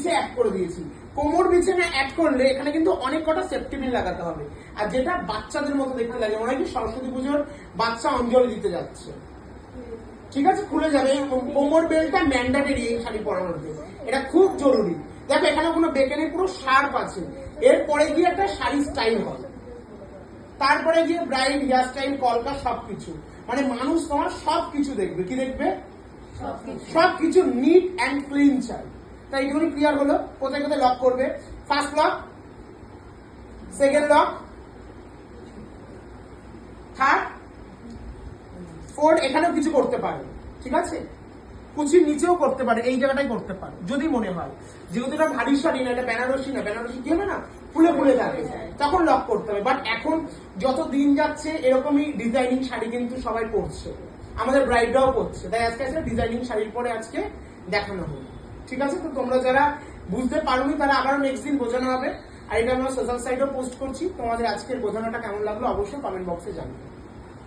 বিছে অ্যাড করে দিয়েছি। কোমর বিছে না অ্যাড করলে এখানে কিন্তু অনেক কটা সেফটি পিন লাগাতে হবে, আর যেটা বাচ্চাদের মতো দেখতে লাগে, মনে হয় কি সরস্বতী পুজোর বাচ্চা অঞ্জলি দিতে যাচ্ছে। ঠিক আছে, খুলে যাবে। কোমর বেল্টটা ম্যান্ডেটরি এই শাড়ি পরার মধ্যে, এটা খুব জরুরি। দেখো এখানে কোনো বেকে নেই, পুরো শার্প আছে। এরপরে গিয়ে একটা শাড়ি স্টাইল হবে, তারপরে গিয়ে ব্রাইড, হেয়ার স্টাইল, কলকা সবকিছু, মানে মানুষ তোমার সবকিছু দেখবে। কি দেখবে? সবকিছু নিট অ্যান্ড ক্লিন চাই। তাই এইগুলি ক্লিয়ার হলো। কোথায় কোথায় লক করবে? First lock, second lock, third, fourth. এখানেও কিছু করতে পারে, ঠিক আছে, কুচির নিচেও করতে পারে, এই জায়গাটাই করতে পারে যদি মনে হয়। যেহেতু এটা ভারী শাড়ি না, এটা বেনারসি না, বেনারসি কি হবে না ফুলে ফুলে থাকে, তখন লক করতে হবে। বাট এখন যত দিন যাচ্ছে এরকমই ডিজাইনিং শাড়ি কিন্তু সবাই পরছে, আমাদের ব্রাইডরাও পরছে, তাই আজকে আজকে ডিজাইনিং শাড়ির পরে আজকে দেখানো হলো। ঠিক আছে, তো তোমরা যারা বুঝতে পারোনি তারা আবার নেক্সট দিন বোঝানো হবে। আর এটা আমরা সোশ্যাল সাইটেও পোস্ট করছি। তোমাদের আজকের বোঝানোটা কেমন লাগলো অবশ্যই কমেন্ট বক্সে জানাবে।